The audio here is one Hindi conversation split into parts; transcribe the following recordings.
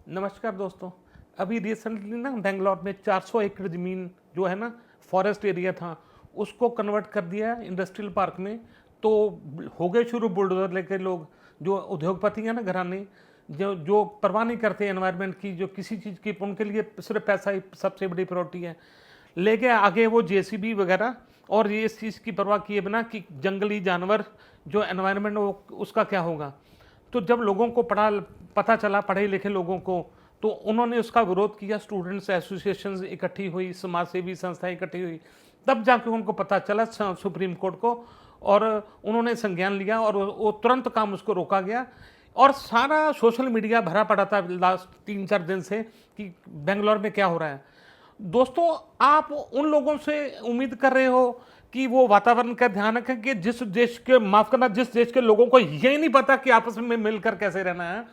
नमस्कार दोस्तों। अभी रिसेंटली ना बेंगलोर में 400 एकड़ ज़मीन जो है ना फॉरेस्ट एरिया था, उसको कन्वर्ट कर दिया इंडस्ट्रियल पार्क में। तो हो गए शुरू बुलडोजर लेके लोग, जो उद्योगपति हैं ना घराने, जो जो परवाह नहीं करते एनवायरनमेंट की, जो किसी चीज़ की, उनके लिए सिर्फ पैसा ही सबसे बड़ी प्रायोरिटी है। लेके आगे वो जेसीबी वगैरह, और ये इस चीज़ की परवाह किए बिना कि जंगली जानवर जो एनवायरनमेंट वो उसका क्या होगा। तो जब लोगों को पता चला, पढ़े लिखे लोगों को, तो उन्होंने उसका विरोध किया। स्टूडेंट्स एसोसिएशंस इकट्ठी हुई, समाज सेवी संस्थाएं इकट्ठी हुई, तब जाके उनको पता चला सुप्रीम कोर्ट को, और उन्होंने संज्ञान लिया और वो तुरंत काम उसको रोका गया। और सारा सोशल मीडिया भरा पड़ा था लास्ट 3-4 दिन से कि बेंगलोर में क्या हो रहा है। दोस्तों, आप उन लोगों से उम्मीद कर रहे हो कि वो वातावरण का ध्यान रखें कि जिस देश के, माफ करना, जिस देश के लोगों को ये नहीं पता कि आपस में मिलकर कैसे रहना है,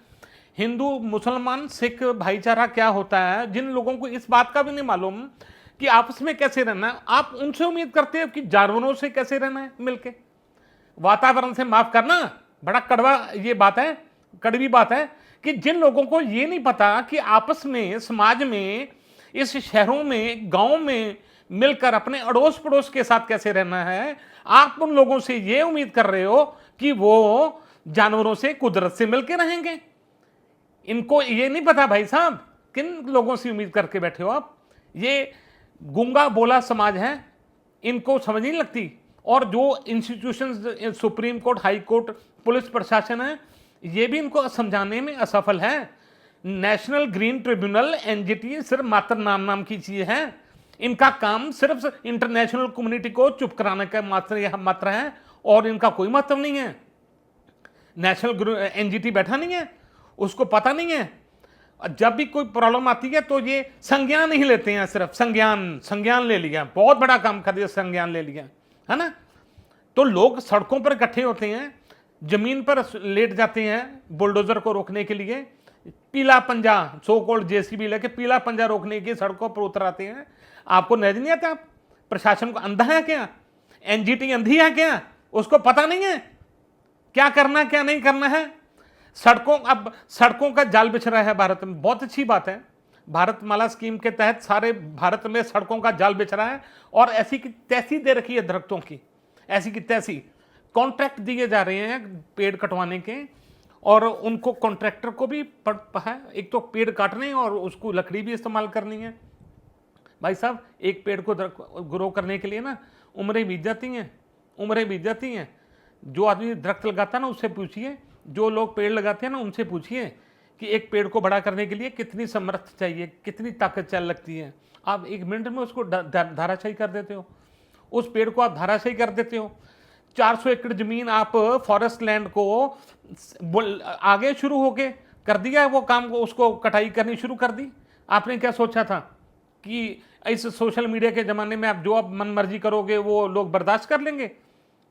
हिंदू मुसलमान सिख भाईचारा क्या होता है, जिन लोगों को इस बात का भी नहीं मालूम कि आपस में कैसे रहना है, आप उनसे उम्मीद करते हो कि जानवरों से कैसे रहना है मिलके। वातावरण से, माफ करना, बड़ा कड़वा ये बात है, कड़वी बात है कि जिन लोगों को ये नहीं पता कि आपस में, समाज में, इस शहरों में, गांव में मिलकर अपने अड़ोस पड़ोस के साथ कैसे रहना है, आप उन लोगों से ये उम्मीद कर रहे हो कि वो जानवरों से, कुदरत से मिलकर रहेंगे। इनको ये नहीं पता भाई साहब, किन लोगों से उम्मीद करके बैठे हो आप। ये गूंगा बोला समाज है, इनको समझ नहीं लगती। और जो institutions, supreme court, high court, police प्रशासन है, ये भी इनको समझाने में असफल है। नेशनल ग्रीन ट्रिब्यूनल, एनजीटी सिर्फ मात्र नाम की चीज है। इनका काम सिर्फ इंटरनेशनल कम्युनिटी को चुप कराने का मात्र है, और इनका कोई मतलब नहीं है। नेशनल एनजीटी बैठा नहीं है, उसको पता नहीं है। जब भी कोई प्रॉब्लम आती है तो ये संज्ञान नहीं लेते हैं, सिर्फ संज्ञान ले लिया, बहुत बड़ा काम कर दिया, संज्ञान ले लिया, है ना। तो लोग सड़कों पर इकट्ठे होते हैं, जमीन पर लेट जाते हैं बुलडोजर को रोकने के लिए, पीला पंजा, सो कॉल्ड जेसीबी लेके पीला पंजा रोकने की सड़कों पर उतर आते हैं। आपको नजर नहीं आता? प्रशासन को अंधा है क्या? एनजीटी अंधी है क्या? उसको पता नहीं है क्या करना, क्या नहीं करना है। अब सड़कों का जाल बिछ रहा है भारत में, बहुत अच्छी बात है। भारतमाला स्कीम के तहत सारे भारत में सड़कों का जाल बिछ रहा है, और ऐसी की तैसी दे रखी है दरख्तों की, ऐसी की तैसी कॉन्ट्रैक्ट दिए जा रहे हैं पेड़ कटवाने के। और उनको कॉन्ट्रैक्टर को भी है, एक तो पेड़ काटने और उसको लकड़ी भी इस्तेमाल करनी है। भाई साहब, एक पेड़ को ग्रो करने के लिए ना उम्रें बीत जाती हैं। जो आदमी दरख्त लगाता है ना, उससे पूछिए, जो लोग पेड़ लगाते हैं ना, उनसे पूछिए कि एक पेड़ को बड़ा करने के लिए कितनी समर्थ चाहिए, कितनी ताकत चाहिए लगती है। आप 1 मिनट में उसको धाराशायी कर देते हो, उस पेड़ को आप धाराशायी कर देते हो। 400 एकड़ जमीन आप फॉरेस्ट लैंड को आगे शुरू होके कर दिया है वो काम को, उसको कटाई करनी शुरू कर दी। आपने क्या सोचा था कि इस सोशल मीडिया के ज़माने में आप जो आप मन मर्जी करोगे वो लोग बर्दाश्त कर लेंगे?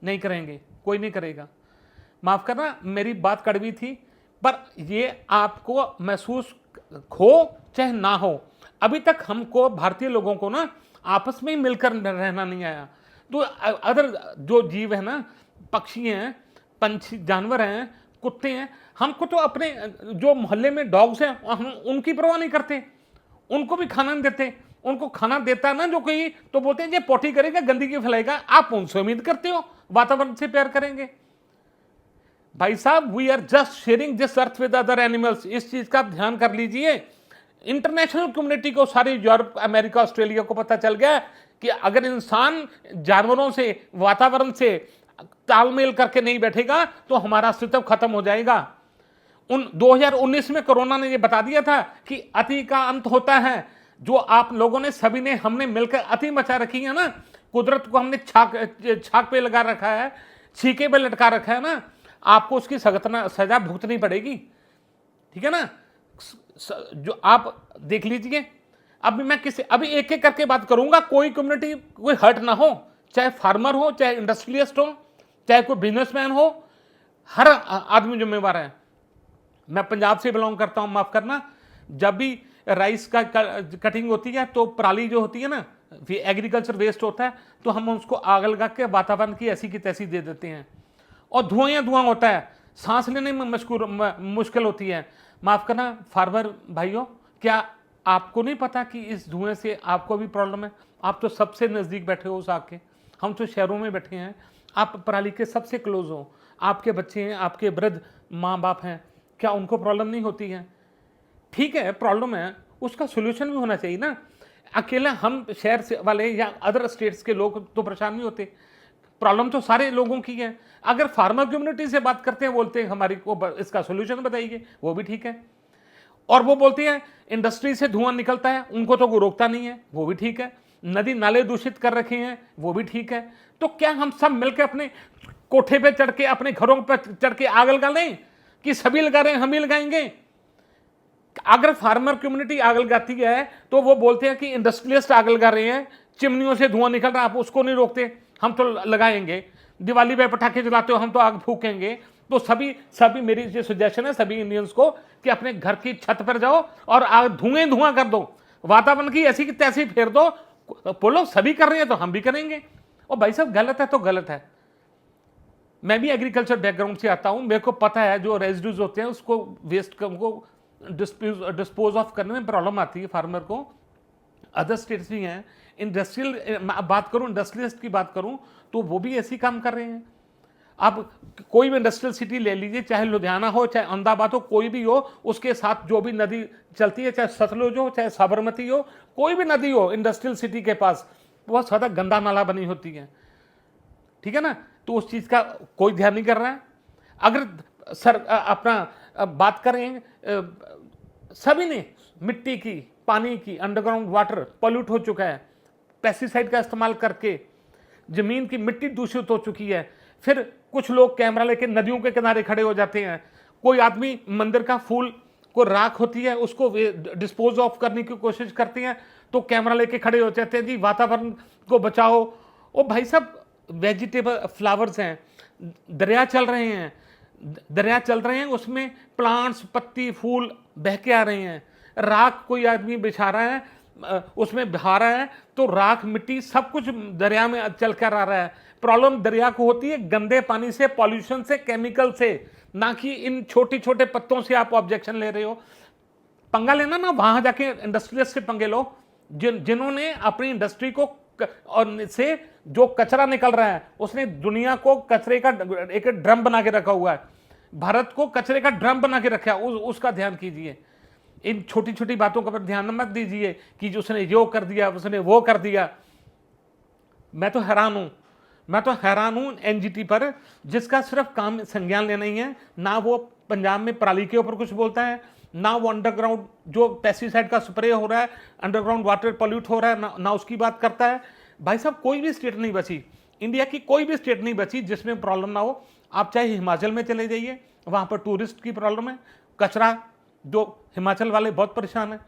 नहीं करेंगे, कोई नहीं करेगा। माफ़ करना, मेरी बात कड़वी थी, पर ये आपको महसूस हो चाहे ना हो, अभी तक हमको, भारतीय लोगों को ना, आपस में ही मिलकर रहना नहीं आया। तो अदर जो जीव है ना, पक्षी हैं, पंछी, जानवर हैं, कुत्ते हैं, हमको तो अपने जो मोहल्ले में डॉग्स हैं, हम उनकी परवाह नहीं करते, उनको भी खाना नहीं देते। उनको खाना देता ना जो कोई, तो बोलते हैं ये पोटी करेगा, गंदगी फैलाएगा। आप उनसे उम्मीद करते हो वातावरण से प्यार करेंगे? भाई साहब, we are just sharing this earth with other animals. इस चीज का आप ध्यान कर लीजिए। इंटरनेशनल कम्युनिटी को, सारी यूरोप, अमेरिका, ऑस्ट्रेलिया को पता चल गया कि अगर इंसान जानवरों से, वातावरण से तालमेल करके नहीं बैठेगा तो हमारा अस्तित्व खत्म हो जाएगा। 2019 में कोरोना ने यह बता दिया था कि अति का अंत होता है। जो आप लोगों ने, सभी ने, हमने मिलकर अति मचा रखी है ना, कुदरत को हमने छाक पे लगा रखा है, छीके पे लटका रखा है ना, आपको उसकी सजा भुगतनी पड़ेगी। ठीक है ना? जो आप देख लीजिए, अभी मैं अभी एक एक करके बात करूंगा, कोई कम्युनिटी, कोई हर्ट ना हो, चाहे फार्मर हो, चाहे इंडस्ट्रियलिस्ट हो, चाहे कोई बिजनेसमैन हो, हर आदमी जिम्मेवार है। मैं पंजाब से बिलोंग करता हूं, माफ करना, जब भी राइस का कटिंग होती है तो पराली जो होती है ना, एग्रीकल्चर वेस्ट होता है, तो हम उसको आग लगा के वातावरण की ऐसी की तैसी दे देते हैं, और धुआं होता है, सांस लेने में मुश्किल होती है। माफ़ करना फार्मर भाइयों, क्या आपको नहीं पता कि इस धुएं से आपको भी प्रॉब्लम है? आप तो सबसे नज़दीक बैठे हो उस आग के, हम तो शहरों में बैठे हैं, आप पराली के सबसे क्लोज हो, आपके बच्चे हैं, आपके वृद्ध माँ बाप हैं, क्या उनको प्रॉब्लम नहीं होती है? ठीक है, प्रॉब्लम है, उसका सोल्यूशन भी होना चाहिए ना। अकेला हम शहर से वाले या अदर स्टेट्स के लोग तो परेशान नहीं होते, प्रॉब्लम तो सारे लोगों की है। अगर फार्मर कम्युनिटी से बात करते हैं, बोलते हैं हमारी को इसका सोल्यूशन बताइए, वो भी ठीक है। और वो बोलती है इंडस्ट्री से धुआं निकलता है, उनको तो कोई रोकता नहीं है, वो भी ठीक है। नदी नाले दूषित कर रखे हैं, वो भी ठीक है। तो क्या हम सब मिलकर अपने कोठे पे चढ़ के, अपने घरों पर चढ़ के आग लगा लें कि सभी लगा रहे हैं हम ही लगाएंगे? अगर फार्मर कम्युनिटी आग लगाती है तो वो बोलते हैं कि इंडस्ट्रियलिस्ट आग लगा रहे हैं, चिमनियों से धुआं निकल रहा है, आप उसको नहीं रोकते, हम तो लगाएंगे। दिवाली पे पटाखे जलाते हो, हम तो आग फूकेंगे। तो सभी सभी मेरी जो सजेशन है सभी इंडियंस को कि अपने घर की छत पर जाओ और आग धुएं धुआं कर दो, वातावरण की ऐसी की तैसी फेर दो। बोलो सभी कर रहे हैं तो हम भी करेंगे। और भाई साहब गलत है तो गलत है। मैं भी एग्रीकल्चर बैकग्राउंड से आता हूं, मेरे को पता है जो रेजिड्यूज होते हैं उसको वेस्ट को डिस्पोज ऑफ करने में प्रॉब्लम आती है फार्मर को। अदर स्टेट्स भी हैं, इंडस्ट्रियल बात करूं, इंडस्ट्रियलिस्ट की बात करूं तो वो भी ऐसी काम कर रहे हैं। आप कोई भी इंडस्ट्रियल सिटी ले लीजिए, चाहे लुधियाना हो, चाहे अहमदाबाद हो, कोई भी हो, उसके साथ जो भी नदी चलती है, चाहे सतलुज हो, चाहे साबरमती हो, कोई भी नदी हो इंडस्ट्रियल सिटी के पास, बहुत ज़्यादा गंदा नाला बनी होती है। ठीक है ना? तो उस चीज़ का कोई ध्यान नहीं कर रहा है। अगर सर अपना बात करें, सभी ने मिट्टी की, पानी की, अंडरग्राउंड वाटर पॉल्यूट हो चुका है, पेस्टिसाइड का इस्तेमाल करके जमीन की मिट्टी दूषित हो चुकी है। फिर कुछ लोग कैमरा लेके नदियों के किनारे खड़े हो जाते हैं। कोई आदमी मंदिर का फूल को राख होती है उसको डिस्पोज ऑफ करने की कोशिश करते हैं तो कैमरा लेके खड़े हो जाते हैं, जी वातावरण को बचाओ। ओ भाई साहब, वेजिटेबल फ्लावर्स हैं, दरिया चल रहे हैं, दरिया चल रहे हैं, उसमें प्लांट्स, पत्ती, फूल बह के आ रहे हैं। राख कोई आदमी बिछा रहा है, उसमें बहा रहा है तो राख, मिट्टी सब कुछ दरिया में चल कर आ रहा है। प्रॉब्लम दरिया को होती है गंदे पानी से, पॉल्यूशन से, केमिकल से, ना कि इन छोटे छोटे पत्तों से आप ऑब्जेक्शन ले रहे हो। पंगा लेना ना, वहां जाके इंडस्ट्रियलिस्ट से पंगे लो, जिन्होंने अपनी इंडस्ट्री को और से जो कचरा निकल रहा है, उसने दुनिया को कचरे का एक ड्रम बना के रखा हुआ है। भारत को कचरे का ड्रम बना के रखा है, उसका ध्यान कीजिए। इन छोटी छोटी बातों का ध्यान मत दीजिए कि उसने यो कर दिया, उसने वो कर दिया। मैं तो हैरान हूं एनजीटी पर, जिसका सिर्फ काम संज्ञान लेना ही है। ना वो पंजाब में पराली के ऊपर कुछ बोलता है, ना वो अंडरग्राउंड जो पेस्टिसाइड का स्प्रे हो रहा है, अंडरग्राउंड वाटर पॉल्यूट हो रहा है, ना उसकी बात करता है। भाई साहब, कोई भी स्टेट नहीं बची, इंडिया की कोई भी स्टेट नहीं बची जिसमें प्रॉब्लम ना हो। आप चाहे हिमाचल में चले जाइए, वहाँ पर टूरिस्ट की प्रॉब्लम है, कचरा, जो हिमाचल वाले बहुत परेशान है।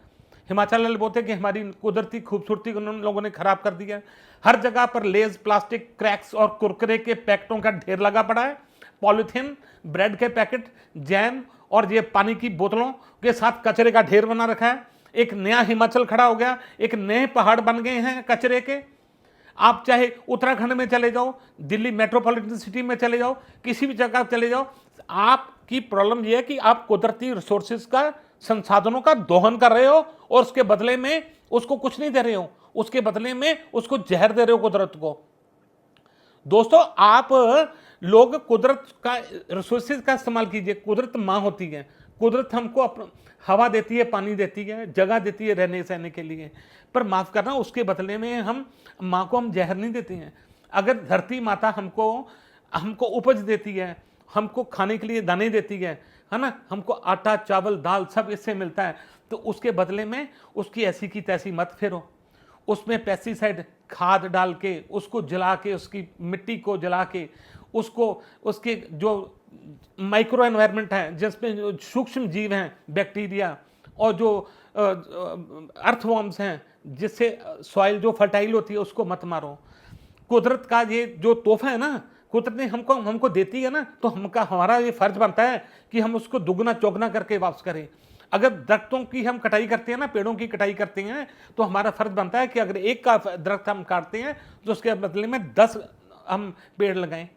हिमाचल वाले बोलते हैं कि हमारी कुदरती खूबसूरती उन लोगों ने खराब कर दिया है। हर जगह पर लेज, प्लास्टिक, क्रैक्स और कुरकुरे के पैकेटों का ढेर लगा पड़ा है। पॉलिथीन, ब्रेड के पैकेट, जैम और ये पानी की बोतलों के साथ कचरे का ढेर बना रखा है। एक नया हिमाचल खड़ा हो गया, एक नए पहाड़ बन गए हैं कचरे के। आप चाहे उत्तराखंड में चले जाओ, दिल्ली मेट्रोपॉलिटन सिटी में चले जाओ, किसी भी जगह चले जाओ, आपकी प्रॉब्लम यह है कि आप कुदरती रिसोर्सेज का, संसाधनों का दोहन कर रहे हो और उसके बदले में उसको कुछ नहीं दे रहे हो, उसके बदले में उसको जहर दे रहे हो कुदरत को। दोस्तों, आप लोग कुदरत का रिसोर्सेज का इस्तेमाल कीजिए। कुदरत माँ होती है, कुदरत हमको हवा देती है, पानी देती है, जगह देती है रहने सहने के लिए, पर माफ़ करना उसके बदले में हम माँ को हम जहर नहीं देते हैं। अगर धरती माता हमको उपज देती है, हमको खाने के लिए दाने देती है ना, हमको आटा, चावल, दाल सब इससे मिलता है, तो उसके बदले में उसकी ऐसी की तैसी मत फेरो। उसमें पेस्टिसाइड खाद डाल के, उसको जला के, उसकी मिट्टी को जला के, उसके जो माइक्रो एनवायरनमेंट है जिसमें जो सूक्ष्म जीव हैं, बैक्टीरिया और जो अर्थवॉर्म्स हैं, जिससे सॉइल जो फर्टाइल होती है, उसको मत मारो। कुदरत का ये जो तोहफा है ना, कुदरत ने हमको देती है ना, तो हमारा ये फर्ज बनता है कि हम उसको दुगना चौगना करके वापस करें। अगर दरख्तों की हम कटाई करते हैं ना, पेड़ों की कटाई करते हैं, तो हमारा फर्ज बनता है कि अगर एक का दरख्त हम काटते हैं तो उसके बदले में 10 हम पेड़ लगाएं।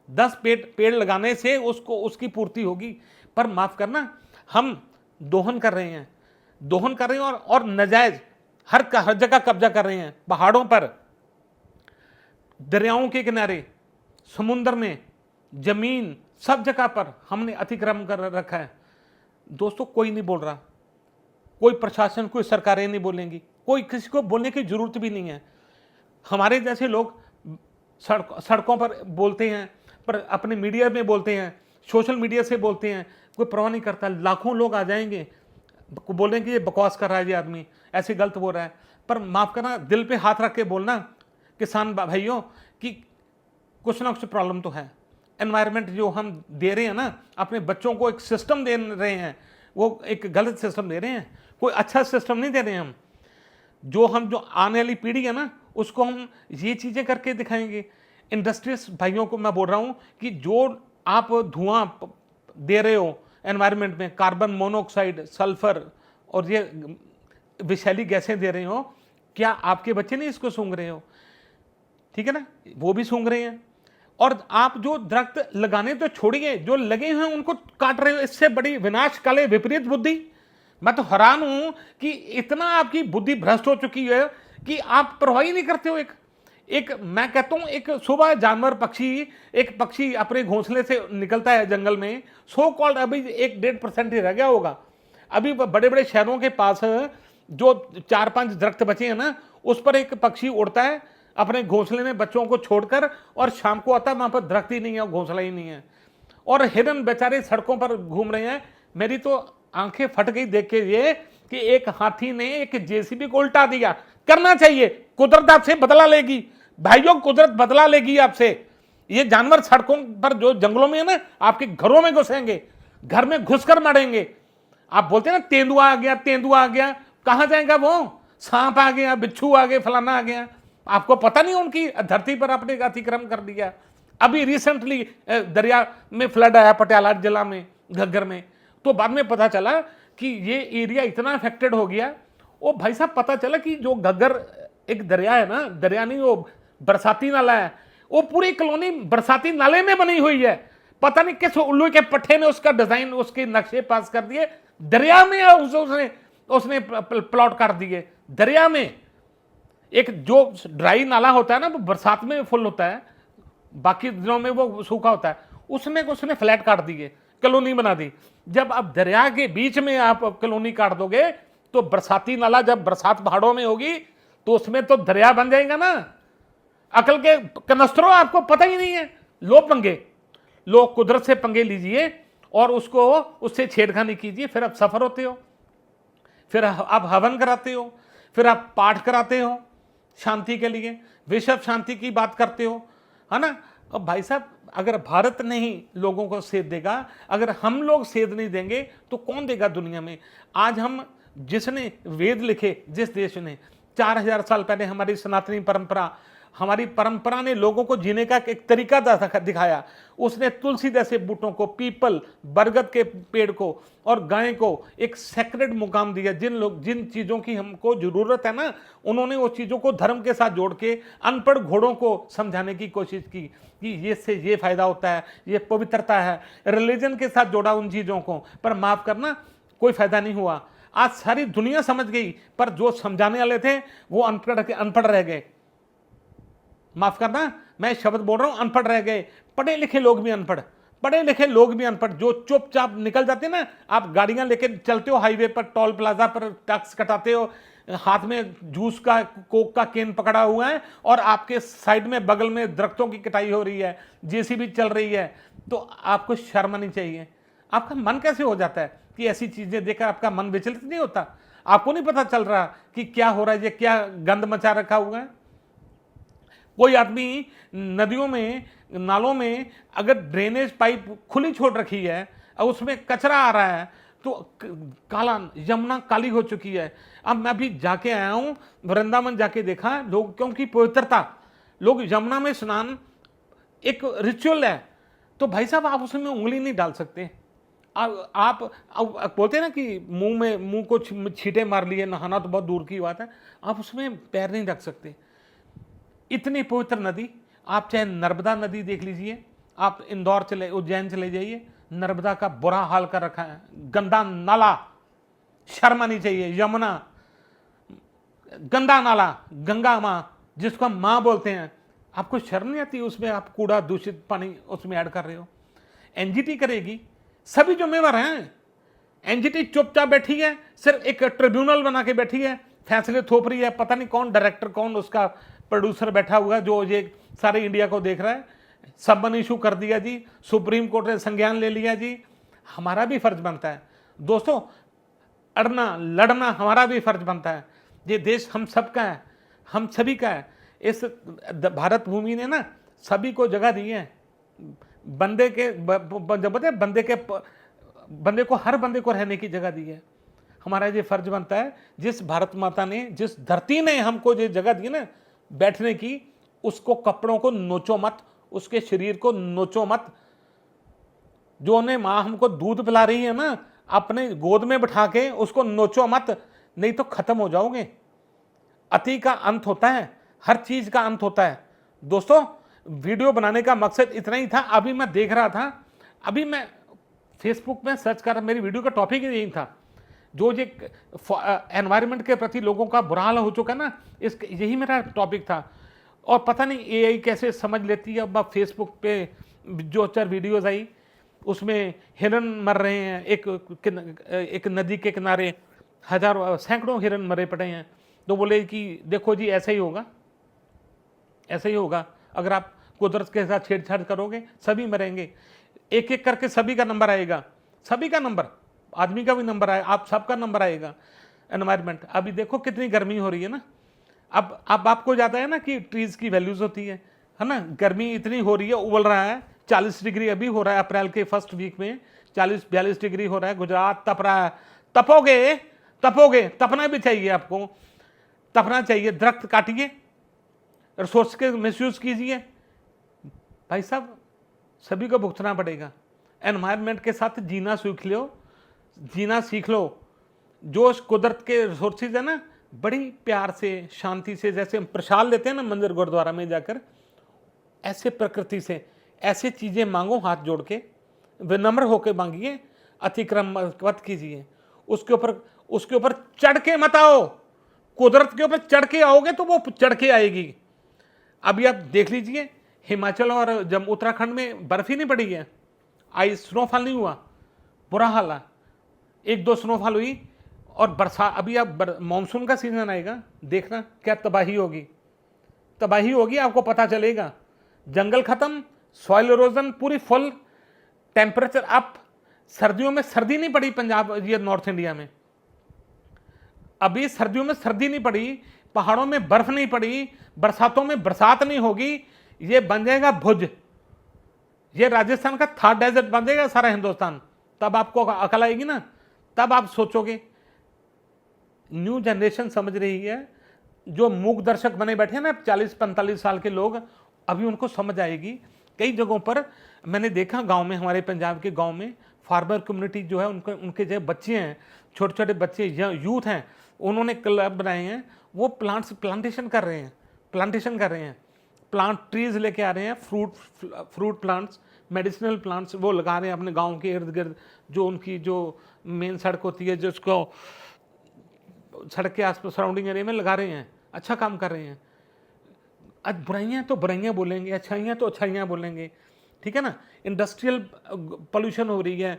10 पेड़ लगाने से उसकी पूर्ति होगी। पर माफ करना, हम दोहन कर रहे हैं, दोहन कर रहे हैं और नाजायज हर जगह कब्जा कर रहे हैं। पहाड़ों पर, दरियाओं के किनारे, समुद्र में, जमीन, सब जगह पर हमने अतिक्रमण कर रखा है। दोस्तों कोई नहीं बोल रहा, कोई प्रशासन, कोई सरकारें नहीं बोलेंगी, कोई किसी को बोलने की जरूरत भी नहीं है। हमारे जैसे लोग सड़कों पर बोलते हैं, पर अपने मीडिया में बोलते हैं, सोशल मीडिया से बोलते हैं, कोई परवाह नहीं करता। लाखों लोग आ जाएंगे, बोलेंगे कि ये बकवास कर रहा है ये आदमी, ऐसे गलत बोल रहा है। पर माफ करना, दिल पे हाथ रख के बोलना किसान भाइयों कि कुछ ना कुछ प्रॉब्लम तो है। एनवायरनमेंट जो हम दे रहे हैं ना, अपने बच्चों को एक सिस्टम दे रहे हैं, वो एक गलत सिस्टम दे रहे हैं, कोई अच्छा सिस्टम नहीं दे रहे हैं हम। जो आने वाली पीढ़ी है ना, उसको हम ये चीज़ें करके दिखाएंगे। इंडस्ट्रीज भाइयों को मैं बोल रहा हूँ कि जो आप धुआं दे रहे हो एनवायरनमेंट में, कार्बन मोनोऑक्साइड, सल्फर और ये विषैली गैसें दे रहे हो, क्या आपके बच्चे नहीं इसको सूंघ रहे हो? ठीक है ना, वो भी सूंघ रहे हैं। और आप जो दरख्त लगाने तो छोड़िए, जो लगे हुए हैं उनको काट रहे हो। इससे बड़ी विनाशकाले विपरीत बुद्धि। मैं तो हैरान हूं कि इतना आपकी बुद्धि भ्रष्ट हो चुकी है कि आप परवाह ही नहीं करते हो। एक मैं कहता हूं, एक सुबह जानवर पक्षी, एक पक्षी अपने घोंसले से निकलता है जंगल में, सो कॉल्ड अभी 1-1.5% ही रह गया होगा। अभी बड़े बड़े शहरों के पास जो 4-5 दरख्त बचे हैं ना, उस पर एक पक्षी उड़ता है अपने घोंसले में बच्चों को छोड़कर, और शाम को आता है, वहां पर दरख्त ही नहीं है, घोंसला ही नहीं है, और हिरन बेचारे सड़कों पर घूम रहे हैं। मेरी तो आंखें फट गई देख के ये कि एक हाथी ने एक जेसीबी को उल्टा दिया। करना चाहिए, कुदरत आपसे बदला लेगी भाइयों, कुदरत बदला लेगी आपसे। ये जानवर सड़कों पर जो जंगलों में है ना, आपके घरों में घुसेंगे, घर में घुसकर मरेंगे। आप बोलते हैं ना तेंदुआ आ गया, तेंदुआ आ गया, कहां जाएगा वो? सांप आ गया, बिच्छू आ गया, फलाना आ गया। आपको पता नहीं उनकी धरती पर आपने अतिक्रमण कर दिया। अभी रिसेंटली दरिया में फ्लड आया पटियाला जिला में, घग्गर में, तो बाद में पता चला कि ये एरिया इतना अफेक्टेड हो गया। वो भाई साहब पता चला कि जो घग्गर एक दरिया है ना, दरिया नहीं, वो बरसाती नाला है, वो पूरी कॉलोनी बरसाती नाले में बनी हुई है। पता नहीं किस उल्लू के पट्टे ने उसका डिजाइन, उसके नक्शे पास कर दिए, दरिया में उसने प्लॉट कर दिए। दरिया में एक जो ड्राई नाला होता है ना, वो बरसात में फुल होता है, बाकी दिनों में वो सूखा होता है, उसमें उसने फ्लैट काट दिए, कॉलोनी बना दी। जब अब दरिया के बीच में आप कॉलोनी काट दोगे तो बरसाती नाला, जब बरसात पहाड़ों में होगी तो उसमें तो दरिया बन जाएगा ना। अकल के कनस्तरों, आपको पता ही नहीं है। लो पंगे, लोग कुदरत से पंगे लीजिए और उससे छेड़खानी कीजिए, फिर आप सफर होते हो, फिर आप हवन कराते हो, फिर आप पाठ कराते हो शांति के लिए, विश्व शांति की बात करते हो, है ना। अब भाई साहब, अगर भारत नहीं लोगों को सेध देगा, अगर हम लोग सेध नहीं देंगे तो कौन देगा दुनिया में? आज हम, जिसने वेद लिखे, जिस देश ने 4000 साल पहले हमारी सनातनी परंपरा, हमारी परंपरा ने लोगों को जीने का एक तरीका दिखाया। उसने तुलसी जैसे बूटों को, पीपल, बरगद के पेड़ को और गाय को एक सेक्रेड मुकाम दिया। जिन चीज़ों की हमको ज़रूरत है ना, उन्होंने वो चीज़ों को धर्म के साथ जोड़ के अनपढ़ घोड़ों को समझाने की कोशिश की कि ये से ये फायदा होता है, ये पवित्रता है। रिलीजन के साथ जोड़ा उन चीज़ों को, पर माफ़ करना, कोई फायदा नहीं हुआ। आज सारी दुनिया समझ गई, पर जो समझाने वाले थे वो अनपढ़ रह गए। माफ करना, मैं शब्द बोल रहा हूं, अनपढ़ रह गए। पढ़े लिखे लोग भी अनपढ़, पढ़े लिखे लोग भी अनपढ़, जो चुपचाप निकल जाते ना। आप गाड़ियां लेके चलते हो हाईवे पर, टोल प्लाजा पर टैक्स कटाते हो, हाथ में जूस का, कोक का केन पकड़ा हुआ है, और आपके साइड में बगल में दरख्तों की कटाई हो रही है, जेसीबी चल रही है, तो आपको शर्म आनी चाहिए। आपका मन कैसे हो जाता है कि ऐसी चीजें देखकर आपका मन विचलित नहीं होता? आपको नहीं पता चल रहा कि क्या हो रहा है, ये क्या गंद मचा रखा हुआ है? कोई आदमी नदियों में, नालों में अगर ड्रेनेज पाइप खुली छोड़ रखी है और उसमें कचरा आ रहा है, तो काला, यमुना काली हो चुकी है। अब मैं अभी जाके आया हूं, वृंदावन जाके देखा, लोग, क्योंकि पवित्रता, लोग यमुना में स्नान एक रिचुअल है, तो भाई साहब आप उसमें उंगली नहीं डाल सकते। आप बोलते हैं ना कि मुंह को छींटे मार लिए, नहाना तो बहुत दूर की बात है, आप उसमें पैर नहीं रख सकते। इतनी पवित्र नदी, आप चाहे नर्मदा नदी देख लीजिए, आप इंदौर चले, उज्जैन चले जाइए, नर्मदा का बुरा हाल कर रखा है, गंदा नाला, शर्म आनी चाहिए। यमुना, गंदा नाला, गंगा माँ जिसको हम माँ बोलते हैं, आपको शर्म नहीं आती? उसमें आप कूड़ा दूषित पानी उसमें ऐड कर रहे हो। एनजीटी करेगी, सभी जिम्मेवार हैं। एनजीटी चुपचाप बैठी है, सिर्फ एक ट्रिब्यूनल बना के बैठी है, फैसले थोप रही है। पता नहीं कौन डायरेक्टर, कौन उसका प्रोड्यूसर बैठा हुआ जो ये सारे इंडिया को देख रहा है। सबन इशू कर दिया जी, सुप्रीम कोर्ट ने संज्ञान ले लिया जी। हमारा भी फर्ज बनता है दोस्तों, अड़ना लड़ना हमारा भी फर्ज बनता है। ये देश हम सबका है, हम सभी का है। इस भारत भूमि ने ना सभी को जगह दी है। बंदे के बंदे को, हर बंदे को रहने की जगह दी है। हमारा ये फर्ज बनता है, जिस भारत माता ने, जिस धरती ने हमको ये जगह दी ना बैठने की, उसको कपड़ों को नोचो मत, उसके शरीर को नोचो मत। जो ने माँ हमको दूध पिला रही है ना, अपने गोद में बिठा के उसको नोचो मत, नहीं तो खत्म हो जाओगे। अति का अंत होता है, हर चीज का अंत होता है। दोस्तों, वीडियो बनाने का मकसद इतना ही था। अभी मैं देख रहा था, अभी मैं फेसबुक में सर्च कर रहा, मेरी वीडियो का टॉपिक यही था, जो ये एनवायरनमेंट के प्रति लोगों का बुरा हाल हो चुका है ना, इस यही मेरा टॉपिक था। और पता नहीं एआई कैसे समझ लेती है। अब फेसबुक पे जो 4 वीडियोज आई, उसमें हिरन मर रहे हैं, एक नदी के किनारे हजारों सैकड़ों हिरन मरे पड़े हैं। तो बोले कि देखो जी, ऐसा ही होगा, ऐसा ही होगा। अगर आप कुदरत के साथ छेड़छाड़ करोगे, सभी मरेंगे। एक एक करके सभी का नंबर आएगा, सभी का नंबर, आदमी का भी नंबर आएगा, आप सबका नंबर आएगा। एनवायरनमेंट, अभी देखो कितनी गर्मी हो रही है ना। अब आपको जाता है ना कि ट्रीज की वैल्यूज होती है ना। गर्मी इतनी हो रही है, उबल रहा है, 40 डिग्री अभी हो रहा है। अप्रैल के फर्स्ट वीक में 40-42 डिग्री हो रहा है। गुजरात तप रहा है। तपोगे तपोगे, तपना भी चाहिए, आपको तपना चाहिए। दरख्त काटिए, रिसोर्स के मिसयूज कीजिए, भाई साहब सभी को भुगतना पड़ेगा। एनवायरनमेंट के साथ जीना सीख लो। जो कुदरत के रिसोर्सेज है ना, बड़ी प्यार से, शांति से, जैसे हम प्रसाद लेते हैं ना मंदिर गुरुद्वारा में जाकर, ऐसे प्रकृति से ऐसे चीजें मांगो, हाथ जोड़ के विनम्र होकर मांगिए, अतिक्रम मत कीजिए। उसके ऊपर चढ़ के मत आओ। कुदरत के ऊपर चढ़ के आओगे तो वो चढ़ के आएगी। अभी आप देख लीजिए, हिमाचल और जब उत्तराखंड में बर्फ ही नहीं पड़ी है, स्नोफॉल नहीं हुआ, बुरा हाल है। 1-2 स्नोफॉल हुई और बरसात। अभी आप मानसून का सीजन आएगा, देखना क्या तबाही होगी, आपको पता चलेगा। जंगल खत्म, सॉइल इरोजन पूरी फुल, टेम्परेचर अप। सर्दियों में सर्दी नहीं पड़ी पंजाब, ये नॉर्थ इंडिया में। अभी सर्दियों में सर्दी नहीं पड़ी, पहाड़ों में बर्फ नहीं पड़ी, बरसातों में बरसात नहीं होगी। ये बन जाएगा भुज, ये राजस्थान का थार डेजर्ट बन जाएगा सारा हिंदुस्तान। तब आपको अकल आएगी ना, तब आप सोचोगे। न्यू जनरेशन समझ रही है। जो मूक दर्शक बने बैठे हैं ना 40-45 साल के लोग, अभी उनको समझ आएगी। कई जगहों पर मैंने देखा, गांव में, हमारे पंजाब के गांव में फार्मर कम्युनिटी जो है, उनके जो बच्चे हैं, छोटे छोटे बच्चे, यूथ हैं, उन्होंने क्लब बनाए हैं। वो प्लांटेशन कर रहे हैं, प्लांट ट्रीज लेके आ रहे हैं, फ्रूट प्लांट्स, मेडिसिनल प्लांट्स वो लगा रहे हैं अपने गांव के इर्द गिर्द। जो उनकी जो मेन सड़क होती है, जो उसको सड़क के आसपास सराउंडिंग एरिया में लगा रहे हैं। अच्छा काम कर रहे हैं। आज बुराइयां तो बुराइयां बोलेंगे, अच्छाइयां तो अच्छाइयां बोलेंगे, ठीक है ना। इंडस्ट्रियल पोल्यूशन हो रही है,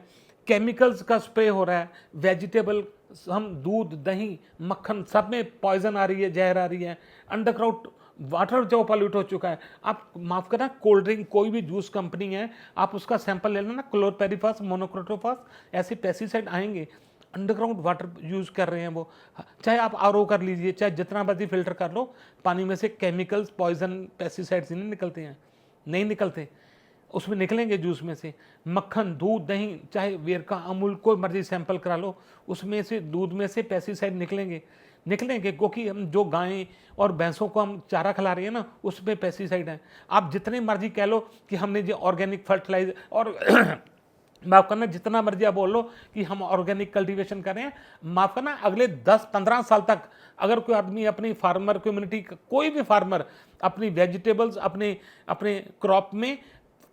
केमिकल्स का स्प्रे हो रहा है, वेजिटेबल, हम दूध, दही, मक्खन, सब में पॉइजन आ रही है, जहर आ रही है। अंडरग्राउंड वाटर जो पॉल्यूट हो चुका है। आप माफ करना, कोल्ड ड्रिंक, कोई भी जूस कंपनी है, आप उसका सैंपल ले लेना, क्लोरपेरिफास, मोनोक्रोटोफास, ऐसे पेस्टिसाइड आएंगे। अंडरग्राउंड वाटर यूज कर रहे हैं वो। चाहे आप आरओ कर लीजिए, चाहे जितना मर्जी फिल्टर कर लो, पानी में से केमिकल्स, पॉइजन, पेस्टिसाइड्स नहीं निकलते हैं, नहीं निकलते। उसमें निकलेंगे जूस में से। मक्खन, दूध, दही, चाहे वेरका, अमूल, कोई मर्जी सैंपल करा लो, उसमें से, दूध में से पेस्टिसाइड निकलेंगे, क्योंकि हम जो गायें और भैंसों को हम चारा खिला रहे हैं ना, उसमें पेस्टिसाइड है। आप जितने मर्जी कह लो कि हमने जो ऑर्गेनिक फर्टिलाइजर, और माफ करना, जितना मर्जी आप बोल लो कि हम ऑर्गेनिक कल्टीवेशन कर रहे हैं, माफ करना, अगले 10-15 साल तक अगर कोई आदमी अपनी फार्मर कम्युनिटी, कोई भी फार्मर अपनी वेजिटेबल्स, अपने क्रॉप में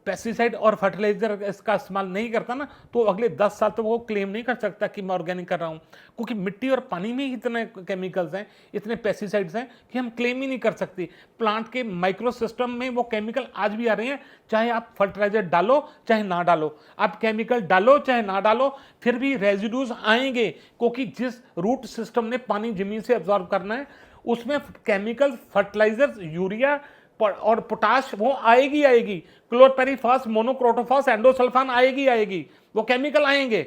पेस्टिसाइड और फर्टिलाइजर इसका इस्तेमाल नहीं करता ना, तो अगले 10 साल तो वो क्लेम नहीं कर सकता कि मैं ऑर्गेनिक कर रहा हूँ, क्योंकि मिट्टी और पानी में ही इतने केमिकल्स हैं, इतने पेस्टिसाइड्स हैं कि हम क्लेम ही नहीं कर सकते। प्लांट के माइक्रो सिस्टम में वो केमिकल आज भी आ रहे हैं, चाहे आप फर्टिलाइजर डालो चाहे ना डालो, आप केमिकल डालो चाहे ना डालो, फिर भी रेजिड्यूज आएंगे, क्योंकि जिस रूट सिस्टम ने पानी जमीन से एब्जॉर्ब करना है उसमें केमिकल, फर्टिलाइजर्स, यूरिया और पोटाश वो आएगी। क्लोरपेरिफॉस, मोनोक्रोटोफॉस, एंडोसल्फान आएगी, वो केमिकल आएंगे।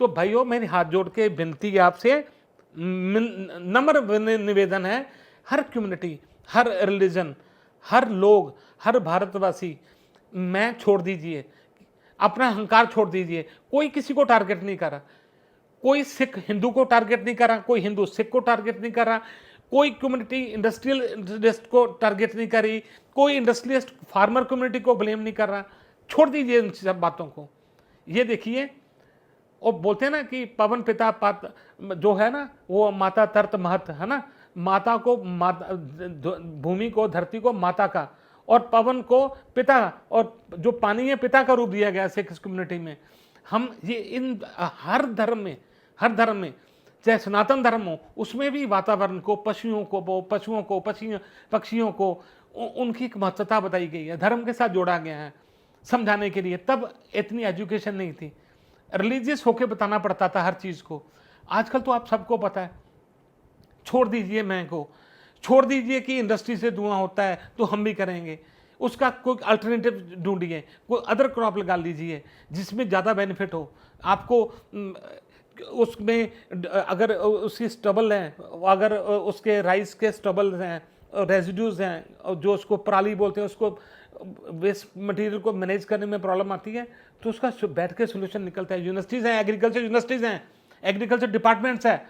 तो भाइयों, मेरी हाथ जोड़ के विनती है आपसे, नम्र निवेदन है, हर कम्युनिटी, हर रिलीजन, हर लोग, हर भारतवासी, मैं छोड़ दीजिए, अपना अहंकार छोड़ दीजिए। कोई किसी को टारगेट नहीं कर रहा, कोई सिख हिंदू को टारगेट नहीं कर रहा, कोई हिंदू सिख को टारगेट नहीं कर रहा, कोई कम्युनिटी इंडस्ट्रियलिस्ट को टारगेट नहीं कर रही, कोई इंडस्ट्रियलिस्ट फार्मर कम्युनिटी को ब्लेम नहीं कर रहा। छोड़ दीजिए इन सब बातों को। ये देखिए, और बोलते हैं ना कि पवन पिता पात जो है ना, वो माता तरत महत है ना, माता को माता, भूमि को, धरती को माता का, और पवन को पिता, और जो पानी है पिता का रूप दिया गया सिख कम्युनिटी में। हम ये इन हर धर्म में चाहे सनातन धर्म हो, उसमें भी वातावरण को, पशुओं को, पक्षियों को उनकी एक महत्वता बताई गई है, धर्म के साथ जोड़ा गया है समझाने के लिए। तब इतनी एजुकेशन नहीं थी, रिलीजियस होके बताना पड़ता था हर चीज़ को। आजकल तो आप सबको पता है। छोड़ दीजिए मैं को, छोड़ दीजिए कि इंडस्ट्री से धुआं होता है तो हम भी करेंगे, उसका कोई अल्टरनेटिव ढूंढिए, कोई अदर क्रॉप लगा लीजिए जिसमें ज़्यादा बेनिफिट हो आपको। उसमें अगर उसकी स्टबल है, अगर उसके राइस के स्टबल हैं, रेजिड्यूज हैं, जो उसको पराली बोलते हैं, उसको वेस्ट मटेरियल को मैनेज करने में प्रॉब्लम आती है, तो उसका बैठ के सोल्यूशन निकलता है। यूनिवर्सिटीज़ हैं, एग्रीकल्चर यूनिवर्सिटीज़ हैं, एग्रीकल्चर डिपार्टमेंट्स हैं,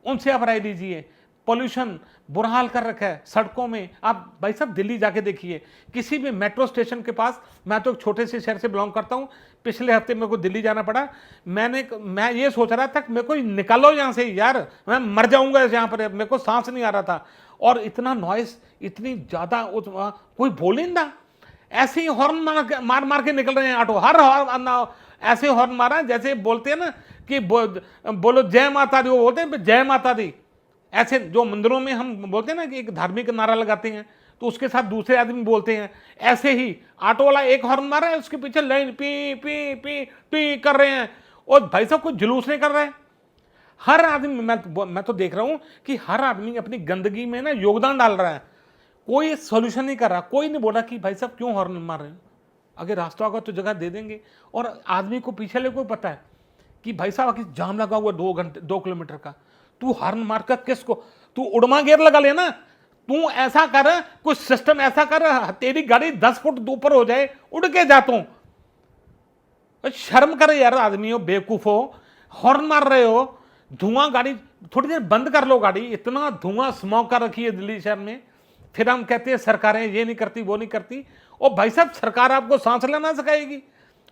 उनसे आप राय लीजिए। पॉल्यूशन बुरा हाल कर रखा है सड़कों में। आप भाई साहब दिल्ली जाके देखिए, किसी भी मेट्रो स्टेशन के पास, मैं तो एक छोटे से शहर से बिलोंग करता हूँ, पिछले हफ्ते मेरे को दिल्ली जाना पड़ा। मैं ये सोच रहा था कि मेरे को निकालो यहाँ से यार, मैं मर जाऊंगा यहाँ पर, मेरे को सांस नहीं आ रहा था। और इतना नॉइस, इतनी ज़्यादा, कोई बोल नहीं रहा, ऐसे ही हॉर्न मार के निकल रहे हैं ऑटो। हर हॉर्न ऐसे हॉर्न मारा जैसे बोलते हैं ना कि बोलो जय माता दी, वो बोलते हैं जय माता दी। ऐसे जो मंदिरों में हम बोलते हैं ना कि एक धार्मिक नारा लगाते हैं, तो उसके साथ दूसरे आदमी बोलते हैं, ऐसे ही ऑटो वाला एक हॉर्न मारा है, उसके पीछे line P P P P कर रहे हैं। और भाई साहब कोई जुलूस नहीं कर रहा है। हर आदमी, मैं तो देख रहा हूं कि हर आदमी अपनी गंदगी में ना योगदान डाल रहा है, कोई सोल्यूशन नहीं कर रहा। कोई नहीं बोला कि भाई साहब क्यों हॉर्न मार रहे हैं, अगर रास्ता होगा तो जगह दे देंगे। और आदमी को पीछे ले को पता है कि भाई साहब आखिर जाम लगा हुआ 2 किलोमीटर का, तू हॉर्न मार कर किसको, तू उड़मा गियर लगा लेना, तू ऐसा कर, कुछ सिस्टम ऐसा कर, तेरी गाड़ी 10 फुट ऊपर हो जाए, उड़ के जा तू। शर्म करे यार, आदमी हो, बेवकूफ हो, हॉर्न मार रहे हो, धुआं, गाड़ी थोड़ी देर बंद कर लो, गाड़ी इतना धुआं स्मोक कर रखी है दिल्ली शहर में। फिर हम कहते हैं सरकारें ये नहीं करती, वो नहीं करती। और भाई साहब, सरकार आपको सांस लेना सिखाएगी,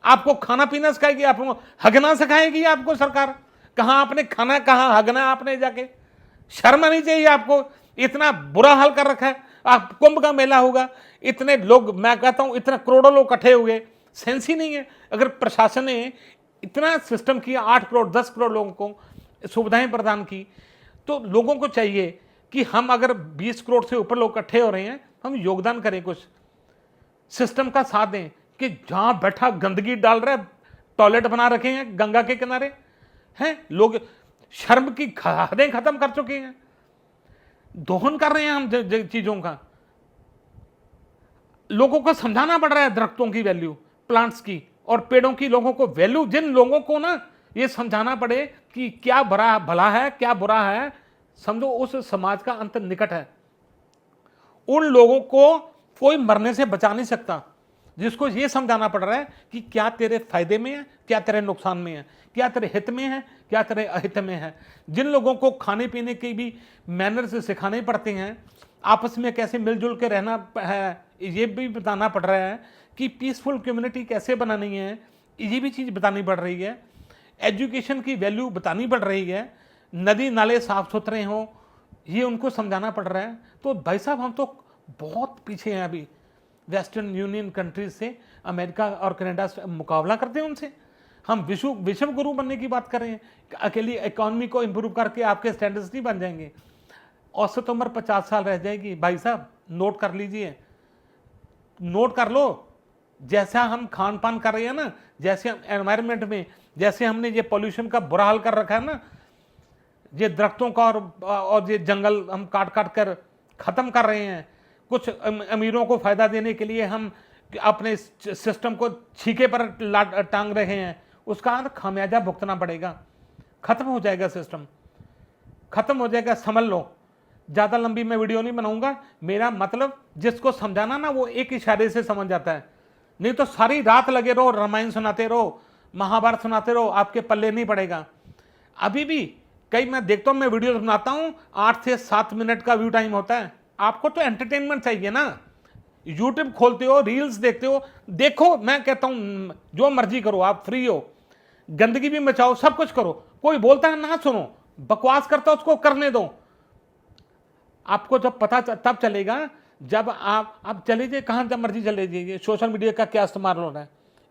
आपको खाना पीना सिखाएगी, आपको हगना सिखाएगी आपको सरकार। कहाँ आपने खाना, कहाँ हगना आपने जाके? शर्म नहीं चाहिए आपको? इतना बुरा हाल कर रखा है। आप कुंभ का मेला होगा, इतने लोग, मैं कहता हूं इतना करोड़ों लोग इकट्ठे हुए, सेंस ही नहीं है। अगर प्रशासन ने इतना सिस्टम किया, 8 करोड़ 10 करोड़ लोगों को सुविधाएं प्रदान की, तो लोगों को चाहिए कि हम अगर 20 करोड़ से ऊपर लोग इकट्ठे हो रहे हैं, हम योगदान करें, कुछ सिस्टम का साथ दें। कि जहां बैठा गंदगी डाल रहा है, टॉयलेट बना रखे हैं गंगा के किनारे हैं, लोग शर्म की हदें खत्म कर चुके हैं, दोहन कर रहे हैं हम चीजों का। लोगों को समझाना पड़ रहा है दरख्तों की वैल्यू, प्लांट्स की और पेड़ों की, लोगों को वैल्यू। जिन लोगों को ना ये समझाना पड़े कि क्या भला है क्या बुरा है, समझो उस समाज का अंत निकट है। उन लोगों को कोई मरने से बचा नहीं सकता, जिसको ये समझाना पड़ रहा है कि क्या तेरे फायदे में है, क्या तेरे नुकसान में है, क्या तेरे हित में है, क्या तेरे अहित में है। जिन लोगों को खाने पीने के भी मैनर्स सिखाने पड़ते हैं, आपस में कैसे मिलजुल के रहना है, ये भी बताना पड़ रहा है कि पीसफुल कम्युनिटी कैसे बनानी है, ये भी चीज़ बतानी पड़ रही है। एजुकेशन की वैल्यू बतानी पड़ रही है, नदी नाले साफ सुथरे हों, ये उनको समझाना पड़ रहा है। तो भाई साहब, हम तो बहुत पीछे हैं अभी। वेस्टर्न यूनियन कंट्रीज से, अमेरिका और कनाडा से मुकाबला करते हैं उनसे। हम विश्व गुरु बनने की बात कर रहे हैं। अकेली इकोनॉमी को इंप्रूव करके आपके स्टैंडर्ड्स नहीं बन जाएंगे। औसत उम्र 50 साल रह जाएगी। भाई साहब नोट कर लीजिए, नोट कर लो। जैसा हम खान पान कर रहे हैं ना, जैसे हम एनवायरनमेंट में, जैसे हमने ये पॉल्यूशन का बुरा हाल कर रखा है ना, ये दरख्तों का और ये जंगल हम काट काट कर खत्म कर रहे हैं। कुछ अमीरों को फायदा देने के लिए हम अपने सिस्टम को छीके पर टांग रहे हैं। उसका खामियाजा भुगतना पड़ेगा। खत्म हो जाएगा सिस्टम, खत्म हो जाएगा, समझ लो। ज्यादा लंबी मैं वीडियो नहीं बनाऊंगा। मेरा मतलब जिसको समझाना ना वो एक इशारे से समझ जाता है, नहीं तो सारी रात लगे रहो, रामायण सुनाते रहो, महाभारत सुनाते रहो, आपके पल्ले नहीं पड़ेगा। अभी भी कई मैं देखता हूं, मैं वीडियो बनाता हूं 8 से 7 मिनट का व्यू टाइम होता है। आपको तो एंटरटेनमेंट चाहिए ना। यूट्यूब खोलते हो, रील्स देखते हो, देखो। मैं कहता हूं जो मर्जी करो, आप फ्री हो, गंदगी भी मचाओ, सब कुछ करो। कोई बोलता है ना सुनो, बकवास करता है उसको करने दो। आपको जब पता तब चलेगा जब आप चले जाइए कहाँ, जब मर्जी चले जाइए। सोशल मीडिया का क्या इस्तेमाल हो रहा है,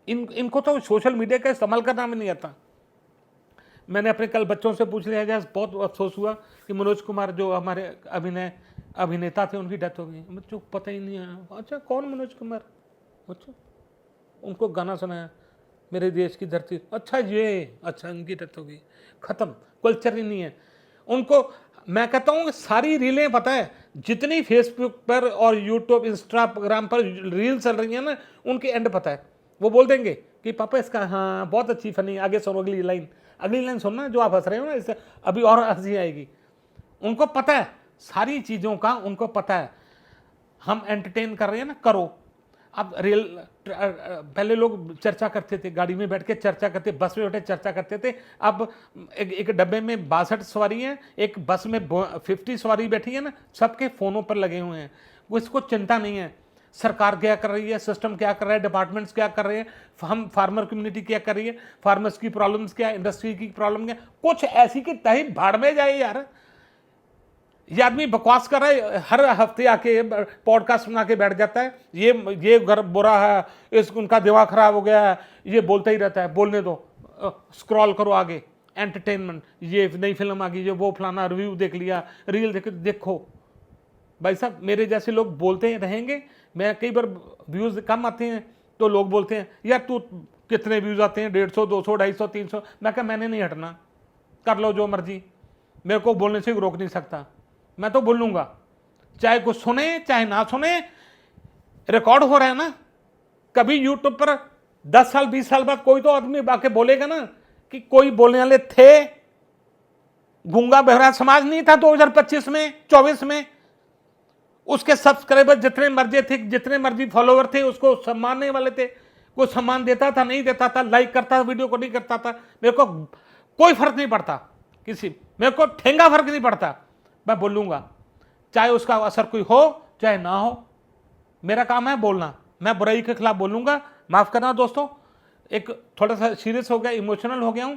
इनको तो सोशल मीडिया का इस्तेमाल करना भी नहीं आता। मैंने अपने कल बच्चों से पूछ लिया, जैसे बहुत अफसोस हुआ कि मनोज कुमार जो हमारे अभिनेता थे उनकी डेथ हो गई। बच्चों को पता ही नहीं है। अच्छा कौन मनोज कुमार? अच्छा उनको गाना सुनाया मेरे देश की धरती, अच्छा ये, अच्छा उनकी डेथ हो गई, खत्म। कल्चर ही नहीं है उनको। मैं कहता हूँ सारी रीलें पता है, जितनी फेसबुक पर और यूट्यूब इंस्टाग्राम पर रील चल रही है ना, उनके एंड पता है। वो बोल देंगे कि पापा इसका हाँ बहुत अच्छी फनी, आगे सुनो अगली लाइन, अगली लाइन सुनना जो आप हंस रहे हो ना, इससे अभी और हंसी आएगी। उनको पता है सारी चीज़ों का, उनको पता है। हम एंटरटेन कर रहे हैं ना, करो। अब पहले लोग चर्चा करते थे, गाड़ी में बैठ के चर्चा करते, बस में बैठे चर्चा करते थे। अब एक डब्बे में 62 सवारी हैं, एक बस में 50 सवारी बैठी है ना, सबके फोनों पर लगे हुए हैं। वो इसको चिंता नहीं है सरकार क्या कर रही है, सिस्टम क्या कर रहा है, डिपार्टमेंट्स क्या कर रहे हैं, हम फार्मर कम्युनिटी क्या कर रही है, फार्मर्स की प्रॉब्लम्स क्या है, इंडस्ट्री की प्रॉब्लम क्या, कुछ ऐसी की तही भाड़ में जाए यार। ये आदमी बकवास कर रहा है, हर हफ्ते आके पॉडकास्ट बना के बैठ जाता है। ये घर बुरा है, उनका दिमाग खराब हो गया है, ये बोलता ही रहता है। बोलने दो, स्क्रॉल करो आगे, एंटरटेनमेंट, ये नई फिल्म आ गई, ये वो फलाना, रिव्यू देख लिया, रील देखो। भाई साहब मेरे जैसे लोग बोलते रहेंगे। मैं कई बार व्यूज़ कम आते हैं तो लोग बोलते हैं यार तू कितने व्यूज़ आते हैं, 150, 200, 250, 300। मैं कहा मैंने नहीं हटना, कर लो जो मर्जी, मेरे को बोलने से रोक नहीं सकता। मैं तो बोलूँगा, चाहे कुछ सुने चाहे ना सुने, रिकॉर्ड हो रहा है ना। कभी यूट्यूब पर 10 साल 20 साल बाद कोई तो आदमी आके बोलेगा ना कि कोई बोलने वाले थे। गूंगा बहरा समाज नहीं था 2025 में 24 में। उसके सब्सक्राइबर जितने मर्जी थे, जितने मर्जी फॉलोवर थे, उसको सम्मानने वाले थे। कोई सम्मान देता था नहीं देता था, लाइक करता था वीडियो को नहीं करता था, मेरे को कोई फर्क नहीं पड़ता। मेरे को ठेंगा फर्क नहीं पड़ता। मैं बोलूंगा चाहे उसका असर कोई हो चाहे ना हो, मेरा काम है बोलना। मैं बुराई के खिलाफ बोलूंगा। माफ करना दोस्तों, एक थोड़ा सा सीरियस हो गया, इमोशनल हो गया हूं,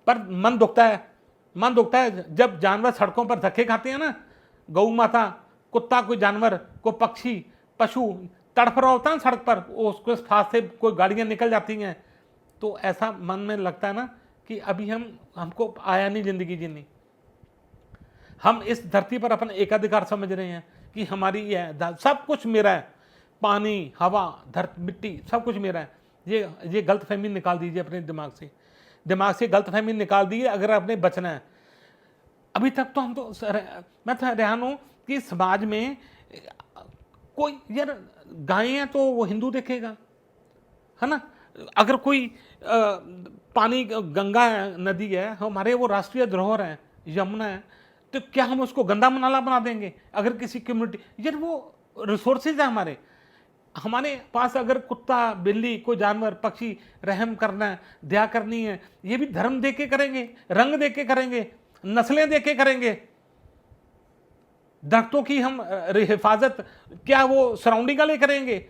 पर मन दुखता है जब जानवर सड़कों पर धक्के खाते हैं ना। गौ माता, कुत्ता, कोई जानवर, कोई पक्षी, पशु तड़फ रहा होता है सड़क पर, उसके पास से कोई गाड़ियां निकल जाती हैं, तो ऐसा मन में लगता है ना कि अभी हमको आया नहीं जिंदगी जीनी। हम इस धरती पर अपना एकाधिकार समझ रहे हैं कि हमारी ये है, सब कुछ मेरा है, पानी, हवा, धरती, मिट्टी, सब कुछ मेरा है। ये गलतफहमी निकाल दीजिए अपने दिमाग से गलतफहमी निकाल दीजिए अगर आपने बचना है। अभी तक तो मैं तो हैरान हूं कि समाज में कोई यार गायें हैं तो वो हिंदू देखेगा, है ना। अगर कोई पानी, गंगा नदी है हमारे, वो राष्ट्रीय धरोहर है, यमुना है, तो क्या हम उसको गंदा नाला बना देंगे? अगर किसी कम्युनिटी, यार वो रिसोर्सेज है हमारे पास। अगर कुत्ता, बिल्ली, कोई जानवर, पक्षी रहम करना है, दया करनी है, ये भी धर्म दे के करेंगे, रंग दे के करेंगे, नस्लें दे के करेंगे। दरख्तों की हम हिफाजत क्या वो सराउंडिंग वाले करेंगे?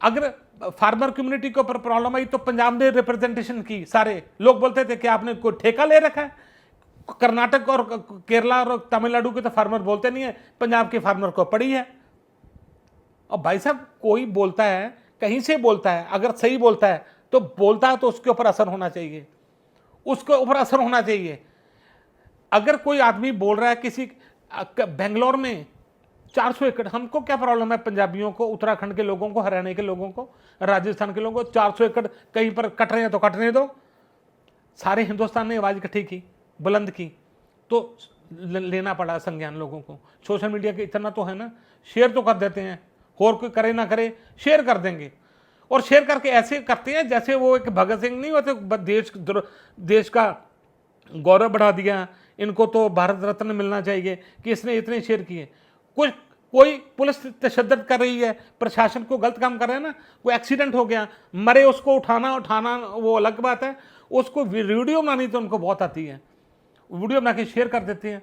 अगर फार्मर कम्युनिटी के ऊपर प्रॉब्लम आई तो पंजाब ने रिप्रेजेंटेशन की, सारे लोग बोलते थे कि आपने कोई ठेका ले रखा है। कर्नाटक और केरला और तमिलनाडु के तो फार्मर बोलते नहीं है, पंजाब के फार्मर को पड़ी है। और भाई साहब कोई बोलता है, कहीं से बोलता है, अगर सही बोलता है तो बोलता है तो उसके ऊपर असर होना चाहिए, उसके ऊपर असर होना चाहिए। अगर कोई आदमी बोल रहा है किसी बेंगलोर में 400 एकड़, हमको क्या प्रॉब्लम है पंजाबियों को, उत्तराखंड के लोगों को, हरियाणा के लोगों को, राजस्थान के लोगों को 400 एकड़ कहीं पर कट रहे हैं तो कटने दो। सारे हिंदुस्तान ने आवाज इकट्ठी की, बुलंद की, तो लेना पड़ा संज्ञान लोगों को। सोशल मीडिया के इतना तो है ना, शेयर तो कर देते हैं, और कोई करे ना करे शेयर कर देंगे, और शेयर करके ऐसे करते हैं जैसे वो एक भगत सिंह नहीं होते, देश का गौरव बढ़ा दिया, इनको तो भारत रत्न मिलना चाहिए कि इसने इतने शेयर किए। कोई पुलिस तशद्दुद कर रही है, प्रशासन को गलत काम कर रहे हैं ना, कोई एक्सीडेंट हो गया, मरे, उसको उठाना वो अलग बात है, उसको वीडियो बनानी तो उनको बहुत आती है, वीडियो बना के शेयर कर देते हैं।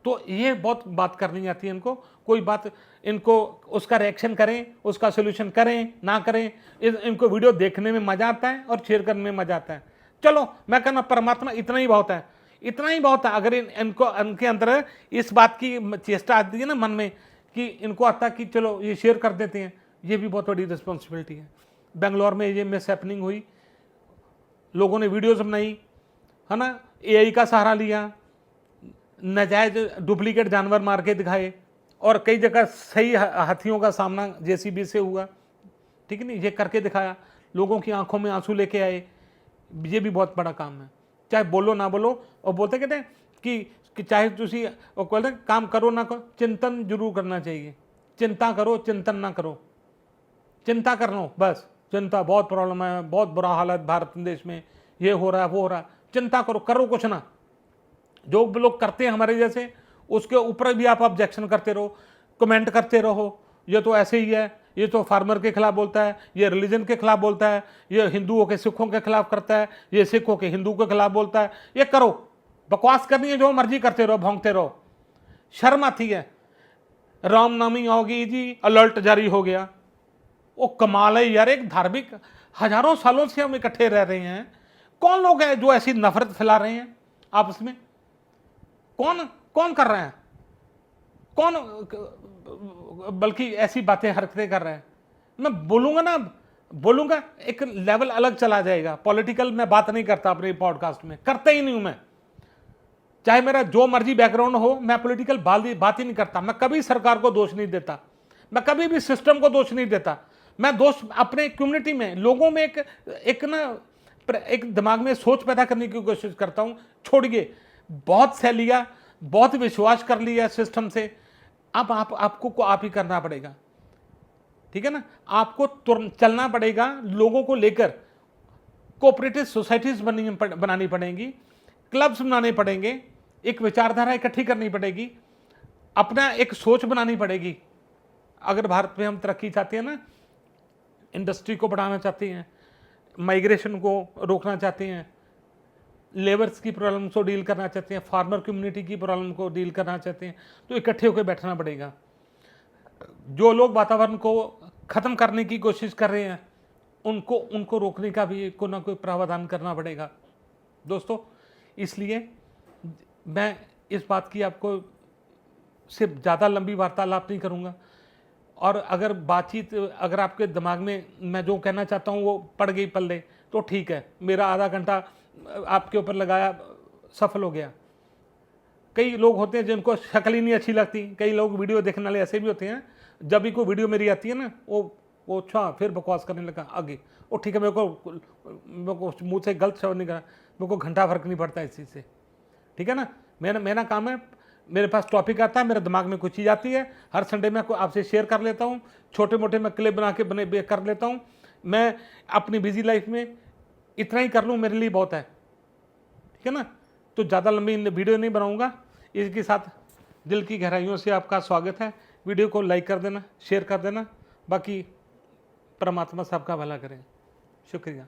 तो ये बहुत बात करनी आती है इनको, कोई बात इनको उसका रिएक्शन करें, उसका सोल्यूशन करें ना करें, इनको वीडियो देखने में मजा आता है और शेयर करने में मजा आता है। चलो मैं कहना परमात्मा इतना ही बहुत है, इतना ही बहुत है। अगर इनको इनके अंदर इस बात की चेष्टा आती है ना मन में कि इनको आता कि चलो ये शेयर कर देते हैं, ये भी बहुत बड़ी रिस्पॉन्सिबिलिटी है। बेंगलोर में ये मिस हैपनिंग हुई, लोगों ने वीडियोस बनाई है ना, एआई का सहारा लिया, नाजायज डुप्लीकेट जानवर मार के दिखाए, और कई जगह सही हाथियों का सामना जेसीबी से हुआ, ठीक है नहीं, ये करके दिखाया, लोगों की आंखों में आंसू लेके आए। ये भी बहुत बड़ा काम है, चाहे बोलो ना बोलो। और बोलते कहते हैं कि चाहे तुसी बोलते काम करो ना करो, चिंतन जरूर करना चाहिए। चिंता करो, चिंतन ना करो, चिंता कर लो बस। चिंता बहुत प्रॉब्लम है, बहुत बुरा हालत भारत देश में, ये हो रहा है वो हो रहा है, चिंता करो, करो कुछ ना। जो लोग करते हैं हमारे जैसे, उसके ऊपर भी आप ऑब्जेक्शन करते रहो, कमेंट करते रहो, ये तो ऐसे ही है, ये तो फार्मर के खिलाफ बोलता है, ये रिलीजन के खिलाफ बोलता है, ये हिंदुओं के सिखों के खिलाफ करता है, ये सिखों के हिंदू के खिलाफ बोलता है। ये करो, बकवास करनी है जो मर्जी करते रहो, भौंकते रहो, शर्म आती है। रामनवमी होगी जी, अलर्ट जारी हो गया। वो कमाल है यार, एक धार्मिक, हजारों सालों से हम इकट्ठे रह रहे हैं, कौन लोग हैं जो ऐसी नफरत फैला रहे हैं आपस में? कौन कर रहे हैं? कौन बल्कि ऐसी बातें हरकतें कर रहे हैं? मैं बोलूंगा एक लेवल अलग चला जाएगा। पॉलिटिकल मैं बात नहीं करता अपने पॉडकास्ट में, करता ही नहीं हूं मैं, चाहे मेरा जो मर्जी बैकग्राउंड हो, मैं पॉलिटिकल बात ही नहीं करता। मैं कभी सरकार को दोष नहीं देता, मैं कभी भी सिस्टम को दोष नहीं देता। मैं दोष अपने कम्युनिटी में, लोगों में एक दिमाग में सोच पैदा करने की कोशिश करता हूं। छोड़िए, बहुत सह लिया, बहुत विश्वास कर लिया सिस्टम से, अब आपको आप ही करना पड़ेगा, ठीक है ना। आपको चलना पड़ेगा, लोगों को लेकर कोऑपरेटिव सोसाइटीज बनानी पड़ेंगी, क्लब्स बनाने पड़ेंगे, एक विचारधारा इकट्ठी करनी पड़ेगी, अपना एक सोच बनानी पड़ेगी। अगर भारत में हम तरक्की चाहते हैं ना, इंडस्ट्री को बढ़ाना चाहते हैं, माइग्रेशन को रोकना चाहते हैं, लेबर्स की प्रॉब्लम को डील करना चाहते हैं, फार्मर कम्युनिटी की प्रॉब्लम को डील करना चाहते हैं, तो इकट्ठे होकर बैठना पड़ेगा। जो लोग वातावरण को ख़त्म करने की कोशिश कर रहे हैं, उनको रोकने का भी कोई ना कोई प्रावधान करना पड़ेगा दोस्तों। इसलिए मैं इस बात की आपको सिर्फ ज़्यादा लंबी वार्तालाप नहीं करूँगा, और अगर बातचीत अगर आपके दिमाग में मैं जो कहना चाहता हूँ वो पड़ गई पल्ले, तो ठीक है, मेरा आधा घंटा आपके ऊपर लगाया सफल हो गया। कई लोग होते हैं जिनको शक्ल ही नहीं अच्छी लगती, कई लोग वीडियो देखने वाले ऐसे भी होते हैं, जब भी कोई वीडियो मेरी आती है ना, वो अच्छा फिर बकवास करने लगा आगे, वो ठीक है, मेरे को मुँह से गलत शब्द नहीं करा, मेरे को घंटा फर्क नहीं पड़ता इस चीज़ से, ठीक है ना। मेरा काम है, मेरे पास टॉपिक आता है, मेरे दिमाग में कुछ चीज़ आती है, हर संडे मैं आपसे शेयर कर लेता हूँ, छोटे मोटे मैं क्लिप बना के कर लेता हूँ। मैं अपनी बिजी लाइफ में इतना ही कर लूँ, मेरे लिए बहुत है, ठीक है ना। तो ज़्यादा लंबी वीडियो नहीं बनाऊँगा। इसके साथ दिल की गहराइयों से आपका स्वागत है। वीडियो को लाइक कर देना, शेयर कर देना, बाकी परमात्मा सबका भला करें। शुक्रिया।